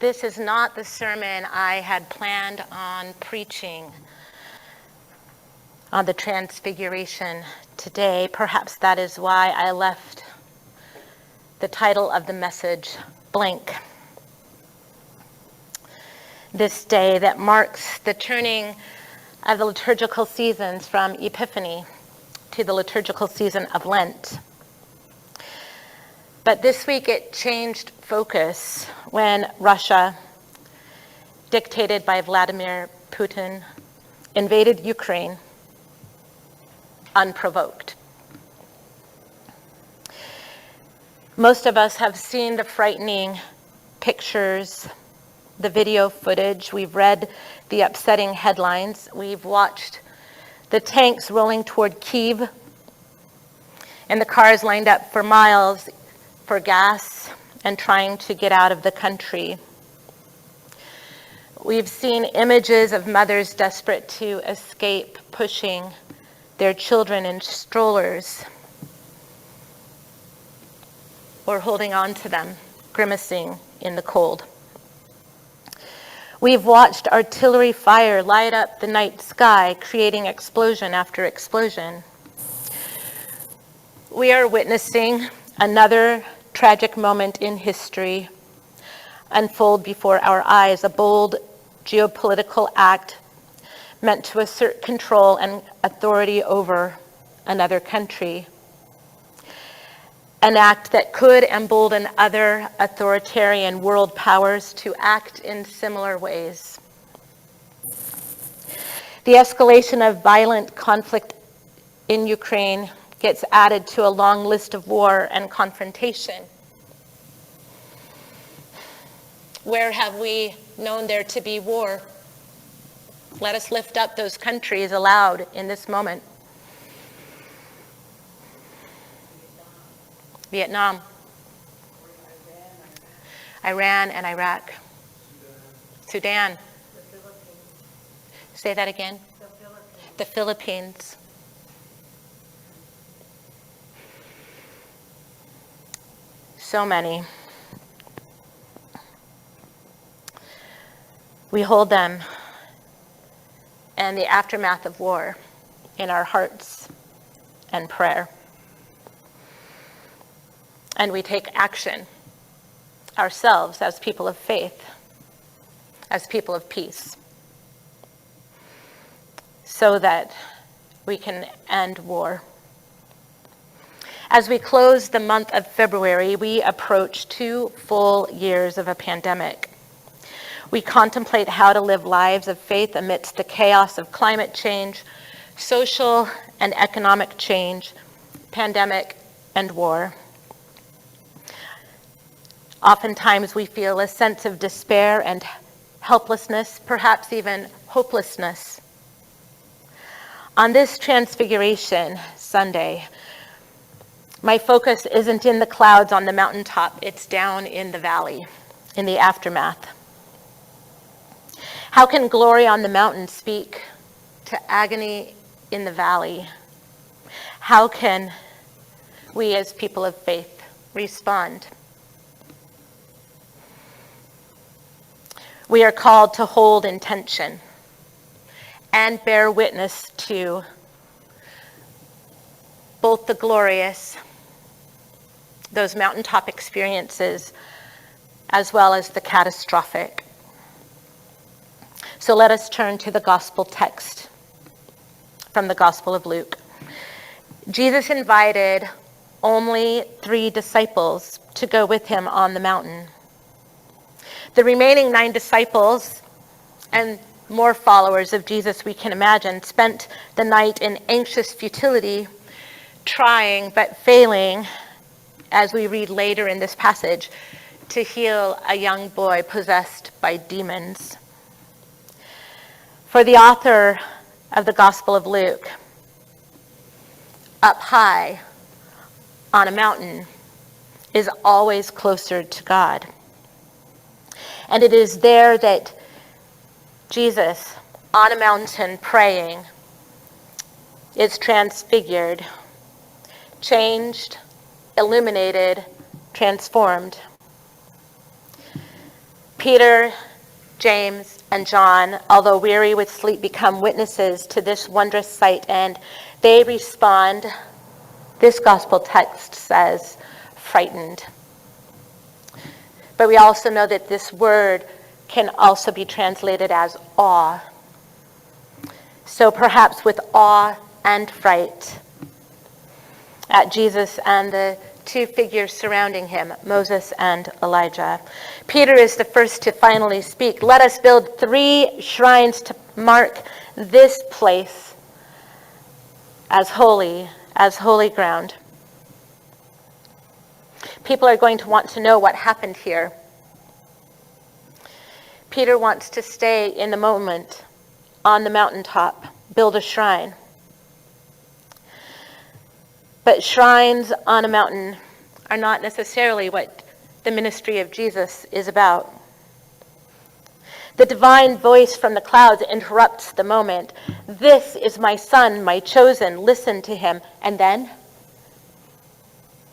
This is not the sermon I had planned on preaching on the Transfiguration today. Perhaps that is why I left the title of the message blank. This day that marks the turning of the liturgical seasons from Epiphany to the liturgical season of Lent. But this week it changed focus when Russia, dictated by Vladimir Putin, invaded Ukraine unprovoked. Most of us have seen the frightening pictures, the video footage. We've read the upsetting headlines. We've watched the tanks rolling toward Kyiv and the cars lined up for miles for gas and trying to get out of the country. We've seen images of mothers desperate to escape, pushing their children in strollers or holding on to them, grimacing in the cold. We've watched artillery fire light up the night sky, creating explosion after explosion. We are witnessing another tragic moment in history unfold before our eyes, a bold geopolitical act meant to assert control and authority over another country. An act that could embolden other authoritarian world powers to act in similar ways. The escalation of violent conflict in Ukraine gets added to a long list of war and confrontation. Where have we known there to be war? Let us lift up those countries aloud in this moment. Vietnam, Iran and Iraq, Sudan. Say that again. The Philippines. So many. We hold them and the aftermath of war in our hearts and prayer. And we take action ourselves as people of faith, as people of peace, so that we can end war. As we close the month of February, we approach 2 full years of a pandemic. We contemplate how to live lives of faith amidst the chaos of climate change, social and economic change, pandemic, and war. Oftentimes we feel a sense of despair and helplessness, perhaps even hopelessness. On this Transfiguration Sunday, my focus isn't in the clouds on the mountaintop, it's down in the valley, in the aftermath. How can glory on the mountain speak to agony in the valley? How can we as people of faith respond? We are called to hold intention and bear witness to both the glorious, those mountaintop experiences, as well as the catastrophic. So let us turn to the gospel text from the Gospel of Luke. Jesus invited only 3 disciples to go with him on the mountain. The remaining 9 disciples and more followers of Jesus we can imagine spent the night in anxious futility, trying but failing, as we read later in this passage, to heal a young boy possessed by demons. For the author of the Gospel of Luke, up high on a mountain is always closer to God. And it is there that Jesus, on a mountain praying, is transfigured, changed, illuminated, transformed. Peter, James, and John, although weary with sleep, become witnesses to this wondrous sight, and they respond, this gospel text says, frightened. But we also know that this word can also be translated as awe. So perhaps with awe and fright at Jesus and the two figures surrounding him, Moses and Elijah. Peter is the first to finally speak. Let us build 3 shrines to mark this place as holy ground. People are going to want to know what happened here. Peter wants to stay in the moment on the mountaintop, build a shrine. But shrines on a mountain are not necessarily what the ministry of Jesus is about. The divine voice from the clouds interrupts the moment. This is my son, my chosen, listen to him. And then,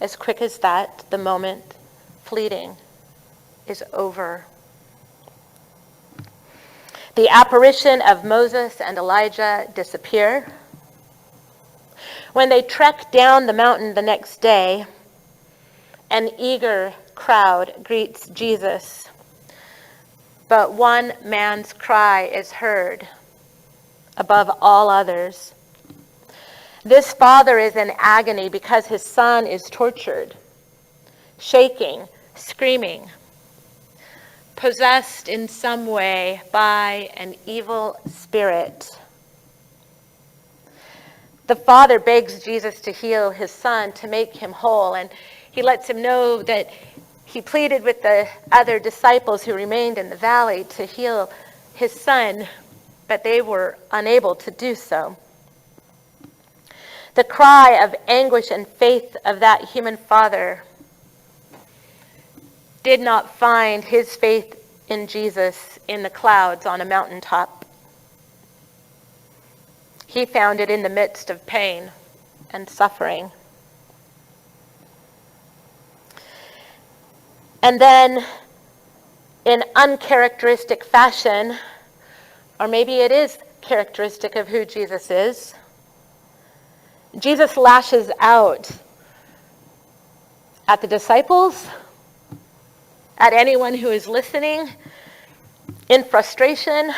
as quick as that, the moment, fleeting, is over. The apparition of Moses and Elijah disappear. When they trek down the mountain the next day, an eager crowd greets Jesus. But one man's cry is heard above all others. This father is in agony because his son is tortured, shaking, screaming, possessed in some way by an evil spirit. The father begs Jesus to heal his son, to make him whole, and he lets him know that he pleaded with the other disciples who remained in the valley to heal his son, but they were unable to do so. The cry of anguish and faith of that human father did not find his faith in Jesus in the clouds on a mountaintop. He found it in the midst of pain and suffering. And then, in uncharacteristic fashion, or maybe it is characteristic of who Jesus is, Jesus lashes out at the disciples, at anyone who is listening, in frustration,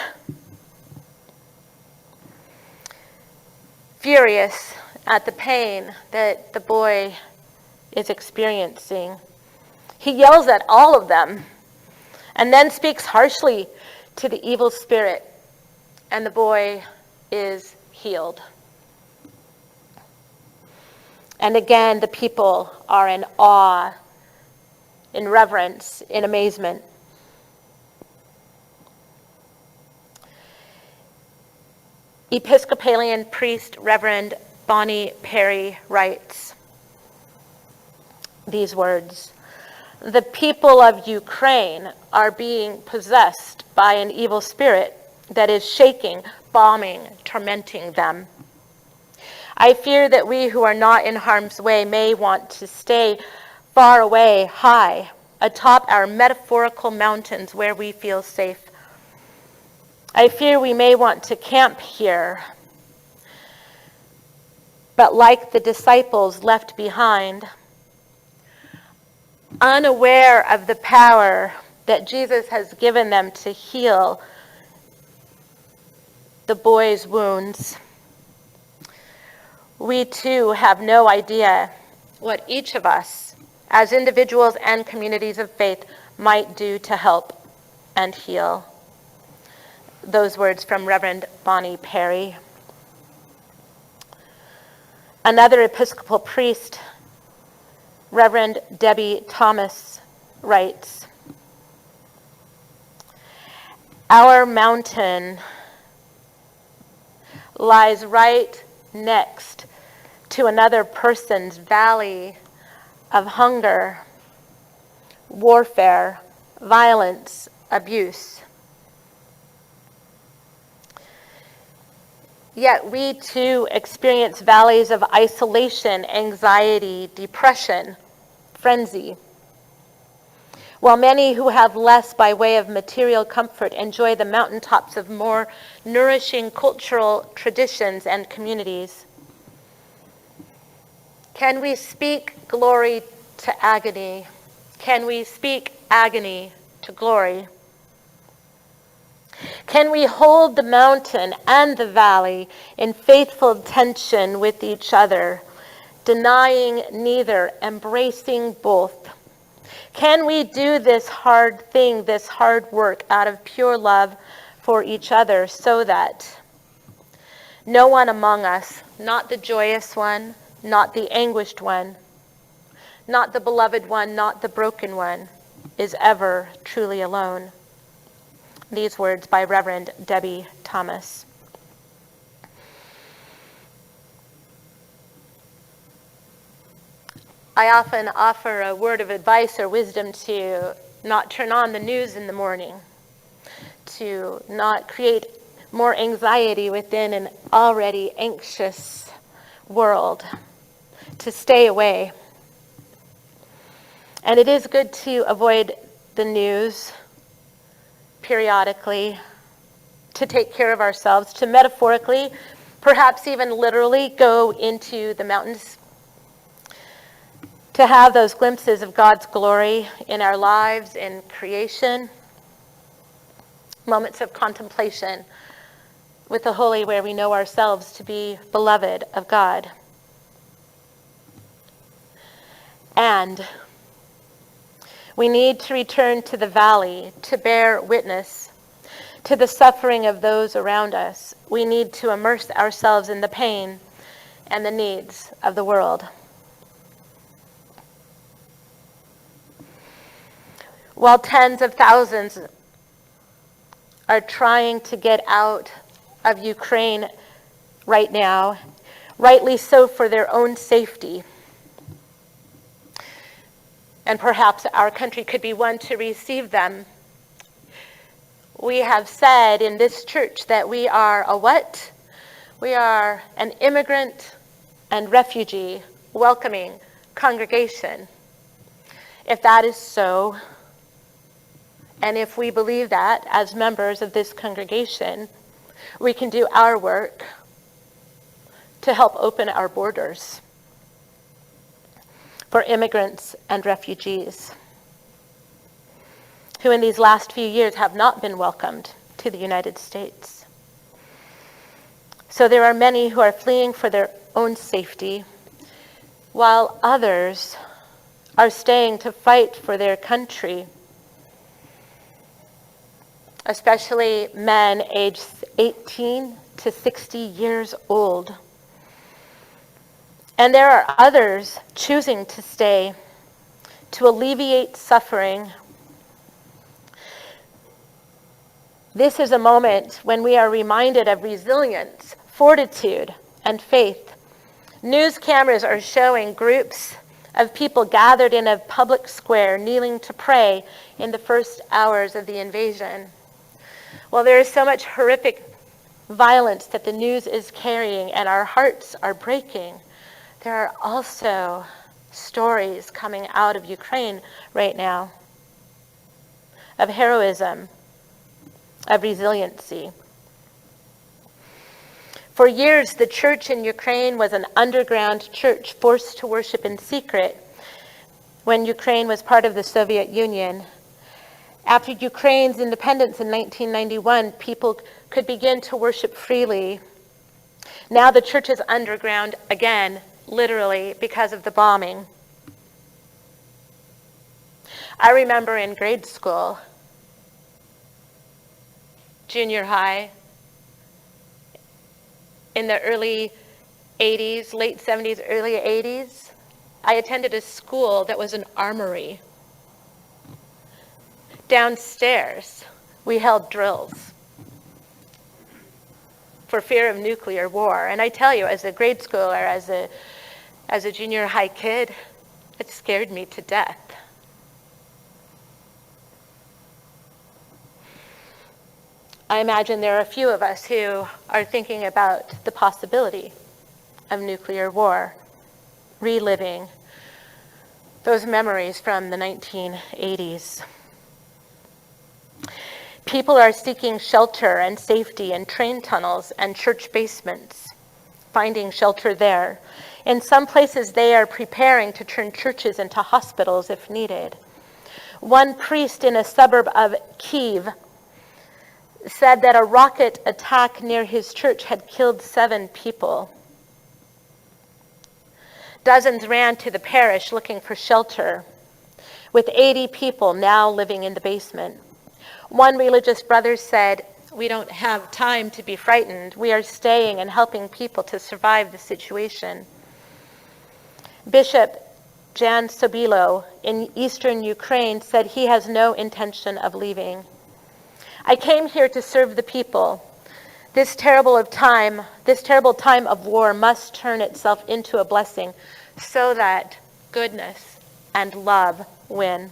furious at the pain that the boy is experiencing. He yells at all of them and then speaks harshly to the evil spirit, and the boy is healed. And again, the people are in awe, in reverence, in amazement. Episcopalian priest Reverend Bonnie Perry writes these words: "The people of Ukraine are being possessed by an evil spirit that is shaking, bombing, tormenting them. I fear that we who are not in harm's way may want to stay far away, high, atop our metaphorical mountains where we feel safe. I fear we may want to camp here. But like the disciples left behind, unaware of the power that Jesus has given them to heal the boy's wounds, we too have no idea what each of us, as individuals and communities of faith, might do to help and heal." Those words from Reverend Bonnie Perry. Another Episcopal priest, Reverend Debbie Thomas, writes, "Our mountain lies right next to another person's valley of hunger, warfare, violence, abuse. Yet we too experience valleys of isolation, anxiety, depression, frenzy. while many who have less by way of material comfort enjoy the mountaintops of more nourishing cultural traditions and communities. Can we speak glory to agony? Can we speak agony to glory? Can we hold the mountain and the valley in faithful tension with each other, denying neither, embracing both? Can we do this hard thing, this hard work, out of pure love for each other, so that no one among us, not the joyous one, not the anguished one, not the beloved one, not the broken one, is ever truly alone? These words by Reverend Debbie Thomas. I often offer a word of advice or wisdom to not turn on the news in the morning, to not create more anxiety within an already anxious world, to stay away. And it is good to avoid the news periodically, to take care of ourselves, to metaphorically, perhaps even literally, go into the mountains, to have those glimpses of God's glory in our lives, in creation, moments of contemplation with the holy where we know ourselves to be beloved of God. And we need to return to the valley to bear witness to the suffering of those around us. We need to immerse ourselves in the pain and the needs of the world. While tens of thousands are trying to get out of Ukraine right now, rightly so for their own safety, and perhaps our country could be one to receive them. We have said in this church that we are a what? We are an immigrant and refugee welcoming congregation. If that is so, and if we believe that as members of this congregation, we can do our work to help open our borders for immigrants and refugees who in these last few years have not been welcomed to the United States. So there are many who are fleeing for their own safety, while others are staying to fight for their country, especially men aged 18 to 60 years old. And there are others choosing to stay to alleviate suffering. This is a moment when we are reminded of resilience, fortitude, and faith. News cameras are showing groups of people gathered in a public square kneeling to pray in the first hours of the invasion. Well, there is so much horrific violence that the news is carrying, and our hearts are breaking. There are also stories coming out of Ukraine right now of heroism, of resiliency. For years, the church in Ukraine was an underground church forced to worship in secret when Ukraine was part of the Soviet Union. After Ukraine's independence in 1991, people could begin to worship freely. Now the church is underground again, literally, because of the bombing. I remember in grade school, junior high, in the early 80s, late 70s, early 80s, I attended a school that was an armory. Downstairs, we held drills for fear of nuclear war. And I tell you, as a grade schooler, as a junior high kid, it scared me to death. I imagine there are a few of us who are thinking about the possibility of nuclear war, reliving those memories from the 1980s. People are seeking shelter and safety in train tunnels and church basements, finding shelter there. In some places, they are preparing to turn churches into hospitals if needed. One priest in a suburb of Kyiv said that a rocket attack near his church had killed 7 people. Dozens ran to the parish looking for shelter, with 80 people now living in the basement. One religious brother said, "We don't have time to be frightened. We are staying and helping people to survive the situation." Bishop Jan Sobilo in eastern Ukraine said he has no intention of leaving. "I came here to serve the people. This terrible time of war must turn itself into a blessing so that goodness and love win."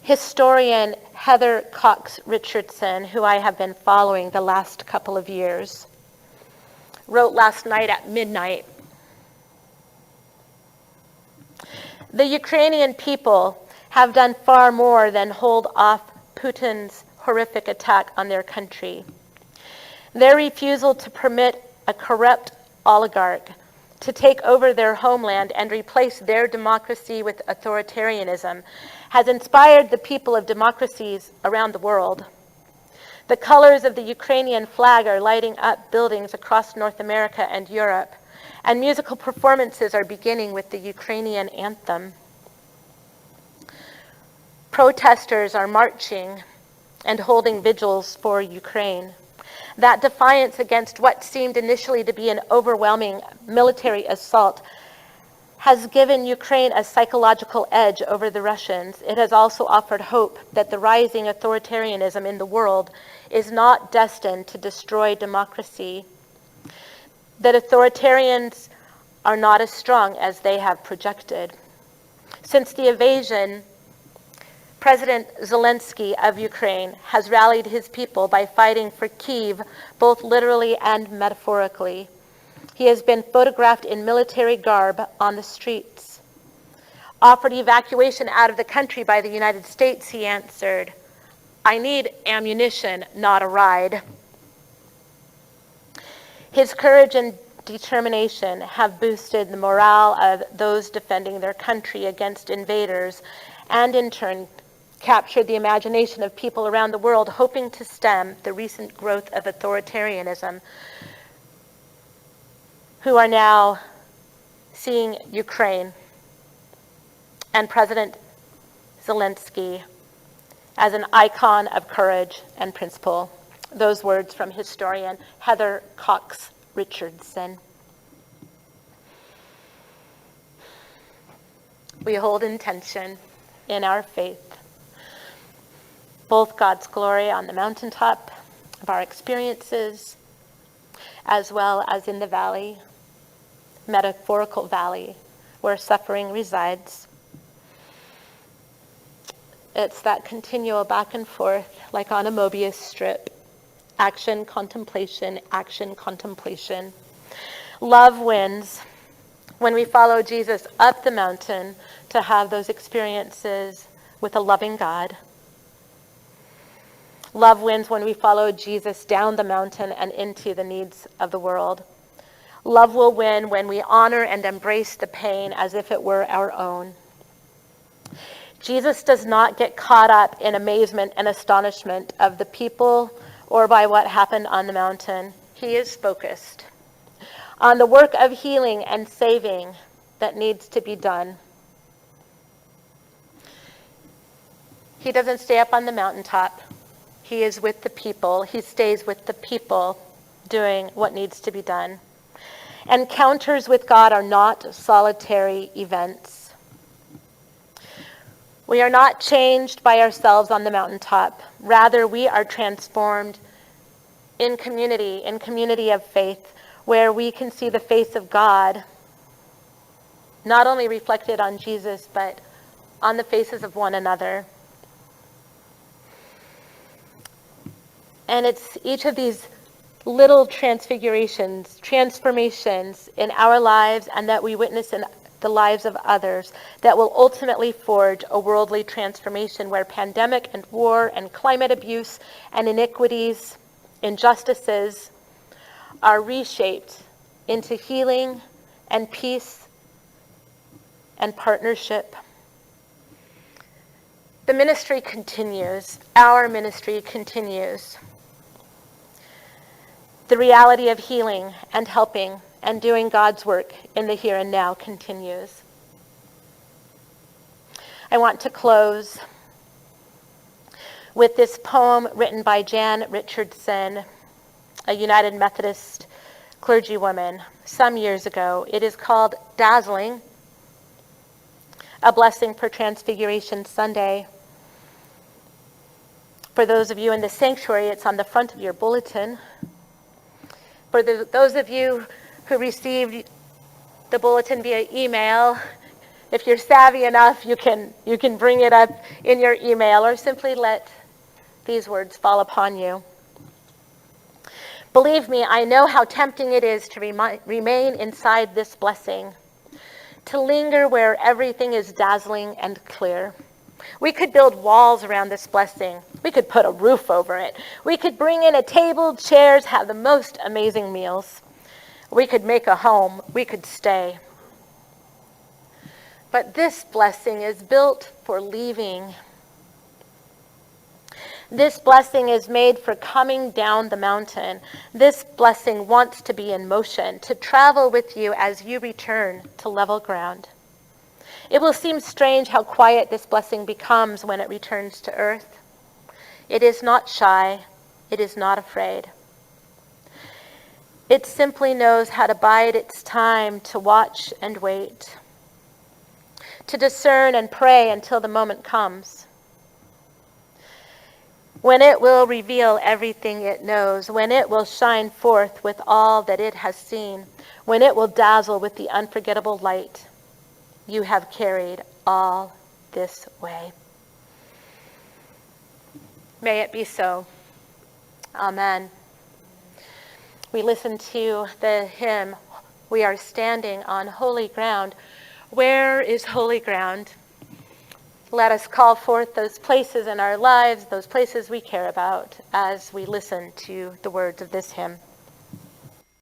Historian Heather Cox Richardson, who I have been following the last couple of years, wrote last night at midnight, "The Ukrainian people have done far more than hold off Putin's horrific attack on their country. Their refusal to permit a corrupt oligarch to take over their homeland and replace their democracy with authoritarianism has inspired the people of democracies around the world. The colors of the Ukrainian flag are lighting up buildings across North America and Europe, and musical performances are beginning with the Ukrainian anthem. Protesters are marching and holding vigils for Ukraine. That defiance against what seemed initially to be an overwhelming military assault has given Ukraine a psychological edge over the Russians. It has also offered hope that the rising authoritarianism in the world is not destined to destroy democracy, that authoritarians are not as strong as they have projected. Since the invasion, President Zelensky of Ukraine has rallied his people by fighting for Kyiv, both literally and metaphorically. He has been photographed in military garb on the streets. Offered evacuation out of the country by the United States, he answered, "I need ammunition, not a ride." His courage and determination have boosted the morale of those defending their country against invaders, and in turn captured the imagination of people around the world hoping to stem the recent growth of authoritarianism, who are now seeing Ukraine and President Zelensky as an icon of courage and principle. Those words from historian Heather Cox Richardson. We hold in tension in our faith both God's glory on the mountaintop of our experiences, as well as in the valley, metaphorical valley, where suffering resides. It's that continual back and forth, like on a Mobius strip. Action, contemplation, action, contemplation. Love wins when we follow Jesus up the mountain to have those experiences with a loving God. Love wins when we follow Jesus down the mountain and into the needs of the world. Love will win when we honor and embrace the pain as if it were our own. Jesus does not get caught up in amazement and astonishment of the people or by what happened on the mountain. He is focused on the work of healing and saving that needs to be done. He doesn't stay up on the mountaintop. He is with the people. He stays with the people doing what needs to be done. Encounters with God are not solitary events. We are not changed by ourselves on the mountaintop. Rather, we are transformed in community of faith, where we can see the face of God, not only reflected on Jesus, but on the faces of one another. And it's each of these little transformations in our lives and that we witness in the lives of others that will ultimately forge a worldly transformation where pandemic and war and climate abuse and iniquities, injustices are reshaped into healing and peace and partnership. The ministry continues. Our ministry continues. The reality of healing and helping and doing God's work in the here and now continues. I want to close with this poem written by Jan Richardson, a United Methodist clergywoman, some years ago. It is called Dazzling, a Blessing for Transfiguration Sunday. For those of you in the sanctuary, it's on the front of your bulletin. For those of you who received the bulletin via email, if you're savvy enough, you can bring it up in your email or simply let these words fall upon you. Believe me, I know how tempting it is to remain inside this blessing, to linger where everything is dazzling and clear. We could build walls around this blessing. We could put a roof over it. We could bring in a table, chairs, have the most amazing meals. We could make a home. We could stay. But this blessing is built for leaving. This blessing is made for coming down the mountain. This blessing wants to be in motion, to travel with you as you return to level ground. It will seem strange how quiet this blessing becomes when it returns to earth. It is not shy. It is not afraid. It simply knows how to bide its time to watch and wait, to discern and pray until the moment comes, when it will reveal everything it knows, when it will shine forth with all that it has seen, when it will dazzle with the unforgettable light you have carried all this way. May it be so. Amen. We listen to the hymn, "We Are Standing on Holy Ground." Where is holy ground? Let us call forth those places in our lives, those places we care about, as we listen to the words of this hymn.